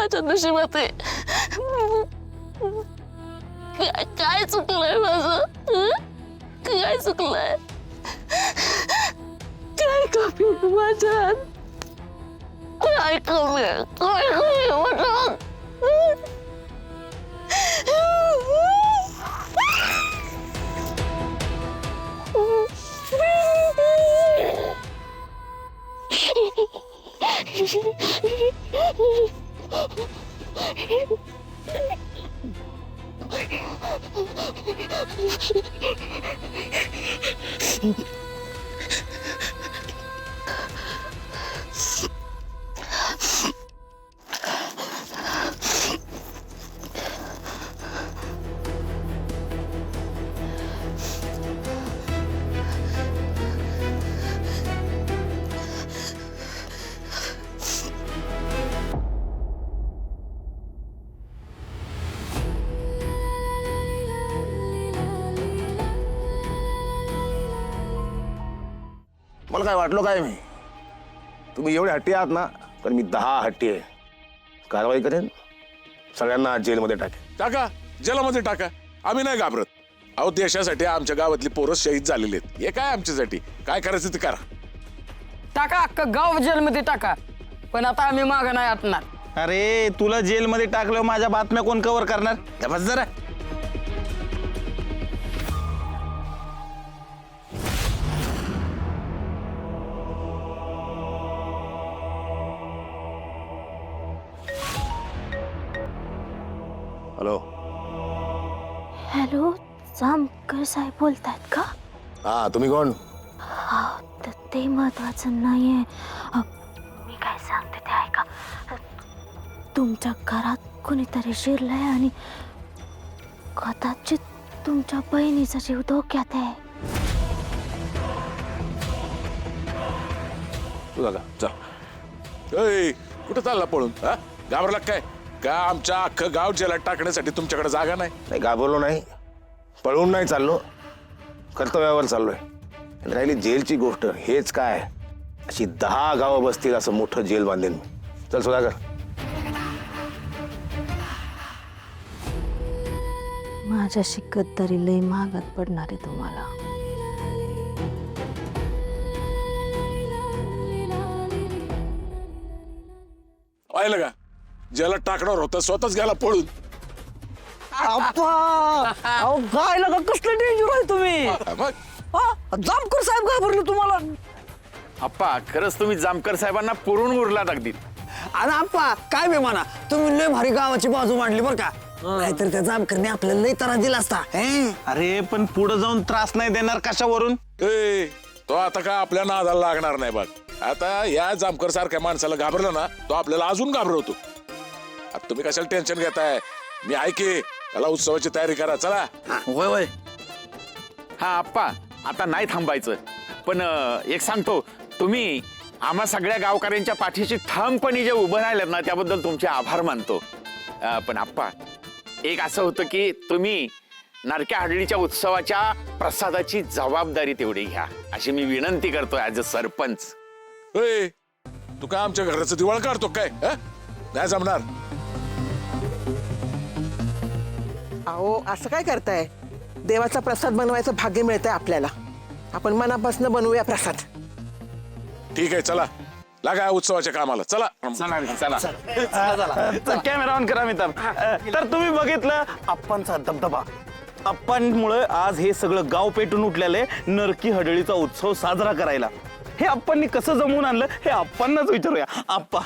माझ्या नशिबात आहे. काय चुकलंय माझं? काय चुकलंय? काय कमी माझ्यात? काय कमी? काय कमी माझ्यात? मला काय वाटलं काय मी तुम्ही एवढे हट्टी आहात ना तर मी 10 हट्टी आहे. कारवाई करेन, सगळ्यांना जेलमध्ये टाकेन. टाका, जेलामध्ये टाका. आम्ही नाही घाबरत. अहो देशासाठी आमच्या गावातली पोरं शहीद झालेली आहेत. हे काय आमच्यासाठी काय करायचं ते करा. टाका अख्खं गाव जेलमध्ये टाका, पण आता आम्ही मागं नाही हटणार. अरे तुला जेलमध्ये टाकलं, माझ्या बातम्या कोण कव्हर करणार? बस जरा. हॅलो. हॅलो, जामकर साहेब बोलतायत का? हा, तुम्ही कोण? ते महत्वाचं नाहीये. मी काय सांगते ते ऐका. तुमच्या घरात कोणीतरी शिरलंय आणि कदाचित तुमच्या बहिणीचा जीव धोक्यात आहे. तू जागा जा. कुठं चालला पळून? हा, घाबरला काय? का आमच्या अख्खं गाव जेलात टाकण्यासाठी तुमच्याकडे जागा नाही? नाही, घाबरलो नाही, पळून नाही चाललो, कर्तव्यावर चाललोय. राहिली जेलची गोष्ट, हेच काय अशी 10 गावं बसतील असं मोठं जेल बांधेन मी. चल सुधाकर. माझ्याशी गद्दारी लई महागात पडणार आहे तुम्हाला. पाहिलं का? जेलात टाकणार होता, स्वतःच गेला पळून. काय लगा कसलं डेंजर आहे तुम्ही? मग जामकर साहेब घाबरले तुम्हाला? अप्पा खरंच तुम्ही जामकर साहेबांना पुरून उरलात अगदी. आणि आप्पा काय बे म्हणा, तुम्ही लय भारी गावाची बाजू मांडली बरं का. नाहीतर त्या जामकरने आपल्याला लय त्रास दिला असता. अरे पण पुढे जाऊन त्रास नाही देणार कशावरून? तो आता का आपल्या नादाला लागणार नाही बघ. आता या जामकर सारख्या माणसाला घाबरला ना, तो आपल्याला अजून घाबरवतो. आता तुम्ही कशाला टेन्शन घेताय? मी ऐके, त्याला उत्सवाची तयारी करा. चला. होय होय. हा अप्पा, आता नाही थांबायचं. पण एक सांगतो, तुम्ही आम्हा सगळ्या गावकऱ्यांच्या पाठीशी ठामपणे जे उभं राहिलेत ना, त्याबद्दल तुमचे आभार मानतो. पण अप्पा, एक असं होतं की तुम्ही नारक्या हडळीच्या उत्सवाच्या प्रसादाची जबाबदारी तेवढी घ्या, अशी मी विनंती करतो ऍज अ सरपंच. तू काय आमच्या घराचं दिवाळ काढतो काय? नाही जमणार. अहो असं काय करताय? देवाचा प्रसाद बनवायचं भाग्य मिळतंय आपल्याला. आपण मनापासून बनवूया प्रसाद. ठीक आहे, चला लागा उत्सवाच्या कामाला. चला चला कॅमेरा ऑन करा मित्र. तर तुम्ही बघितलं अप्पांचा दबदबा. अप्पांमुळे आज हे सगळं गाव पेटून उठलेले नरकी हडळीचा उत्सव साजरा करायला. हे अप्पांनी कसं जमवून आणलं हे अप्पांनाच विचारूया. अप्पा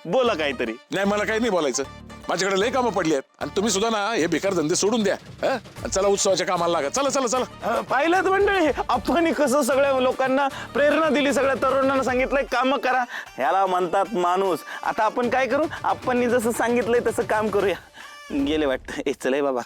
बोला काहीतरी. नाही, मला काही नाही बोलायचं. माझ्याकडे लय कामं पडली आहेत आणि तुम्ही सुद्धा ना हे बेकार धंदे सोडून द्या. चला उत्सवाच्या कामाला लागा. चला चला चला. पाहिलं मंडळी, अप्पांनी कसं सगळ्या लोकांना प्रेरणा दिली, सगळ्या तरुणांना सांगितलंय काम करा. ह्याला म्हणतात माणूस. आता आपण काय करू, अप्पांनी जसं सांगितलंय तसं काम करूया. गेले वाटतं. चले बाबा.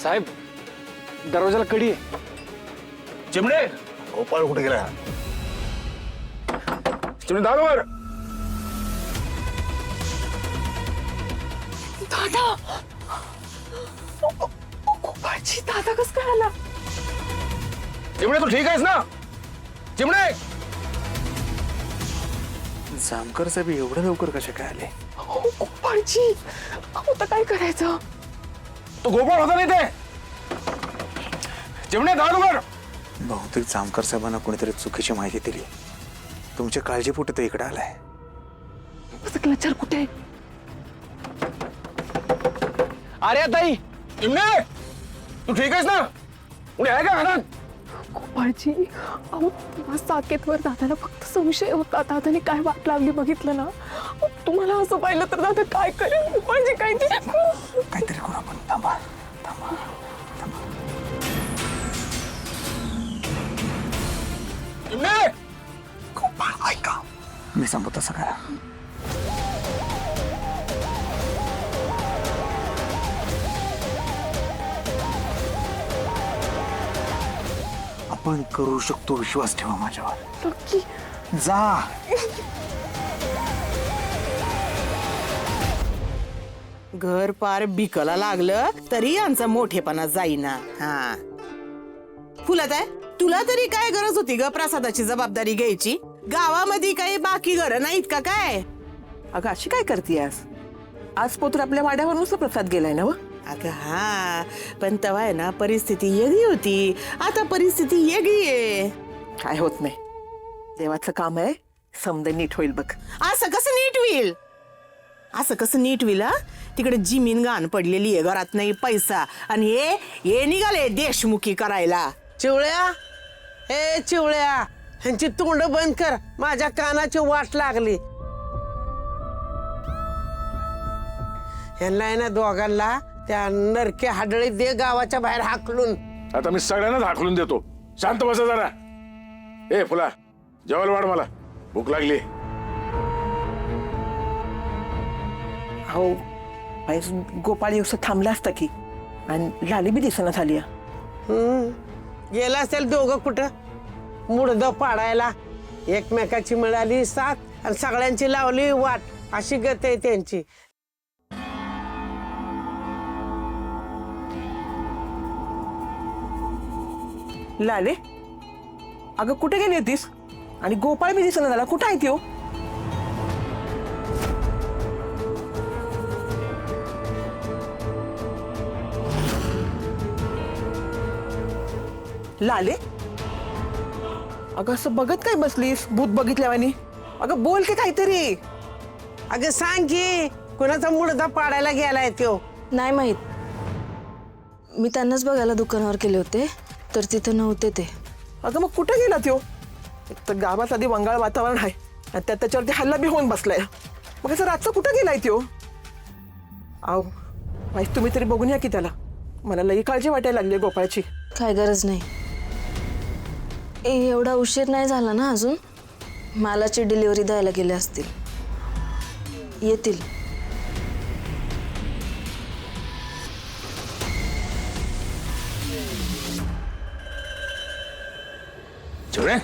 साहेब, दरवाजाला कडी आहे. चिमणे, गोपाळ कुठे गेला? चिमणे दारोवर. दादा गोपाळजी, दादा कस काय आला? चिमणे तू ठीक आहेस ना? चिमणे जामकर साहेब एवढं लवकर कसे काय आले? गोपाळजी, अहो तर काय करायचं? तो गोपाळ होता नाही ते. चिमणे दार उघड. बहुतेक जामकर साहेबांना कोणीतरी चुकीची माहिती दिली. तुमच्या काळजीपोटी तो इकडे आलाय. क्लचर कुठे? अरे ताई, चिमणे तू ठीक आहेस ना? कुठे आहे का घरात? गोपाळजी, अहो साकेतवर दादाला फक्त संशय होता. दादाने काय वाट लावली बघितलं ना. तुम्हाला असं पाहिलं तर दादा काय करेल? गोपाळजी काहीतरी काहीतरी करू आपण. थांबा थांबा. चिमणे गोपाळ ऐका, मी सांगतो तसं करा. आपण करू शकतो, विश्वास ठेवा माझ्यावर. नक्की. जा. घर पार बिकला लागलं तरी यांचा मोठेपणा जाईना. हा फुलत आहे, तुला तरी काय गरज होती ग प्रसादाची जबाबदारी घ्यायची? गावामध्ये काही बाकी घर नाहीत का काय? अगं अशी काय करतीयस? आज पोतर आपल्या वाड्यावर नुसतं प्रसाद गेलाय ना? अगं हा, पण तेव्हा आहे ना परिस्थिती वेगळी होती, आता परिस्थिती वेगळी आहे. काय होत नाही, देवाचं काम आहे, समजा नीट होईल बघ. असं कसं नीट होईल? असं कसं नीट होईल? हा? तिकडे जिमीन घाण पडलेली आहे, घरात नाही पैसा, आणि हे निघाले देशमुखी करायला. चिवळ्या, हे चिवळ्या, ह्यांची तोंड बंद कर, माझ्या कानाची वाट लागली. ह्यांना आहे ना दोघांना त्या नरके हाडळी दे गावाच्या बाहेर हाकलून. आता मी सगळ्यांनाच हाकलून देतो. शांत बसा जरा. ए फुला, जेवायला वाढ, मला भूक लागली. हो बाई, गोपाळ येऊस थांबला असता की, आणि लाली बी दिसना झाली. गेला असेल दोघं कुठं मुडद पाडायला. एकमेकाची मिळाली साथ आणि सगळ्यांची लावली वाट, अशी गत आहे त्यांची. लाले, अगं कुठे गेली होतीस? आणि गोपाळ बी दिसना झाला, कुठं आहे त्यो? लाले, अगं असं बघत काय बसलीस भूत बघितल्यावानी? अगं बोल की काहीतरी. अगं सांग की कोणाचा मुडदा पाडायला गेलाय त्यो? नाही माहीत. मी त्यांनाच बघायला दुकानावर गेले होते, तर तिथं नव्हते ते. अगं मग कुठे गेला त्यो? एक तर गावात आधी वंगाळ वातावरण आहे, आणि त्यात त्याच्यावरती हल्ला बी होऊन बसलाय. मग असं रातचं कुठं गेलाय त्यो? आव माहीत, तुम्ही तरी बघून या की त्याला. मला लई काळजी वाटायला लागली गोपाळची. काय गरज नाही. एवढा उशीर नाही झाला ना अजून. मालाची डिलिव्हरी द्यायला गेले असतील, येतील. चिमणे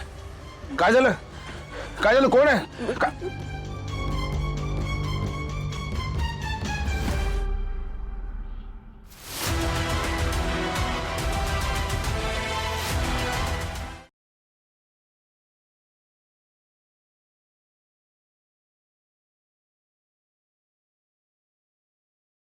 काय झालं? काय झालं? कोण आहे?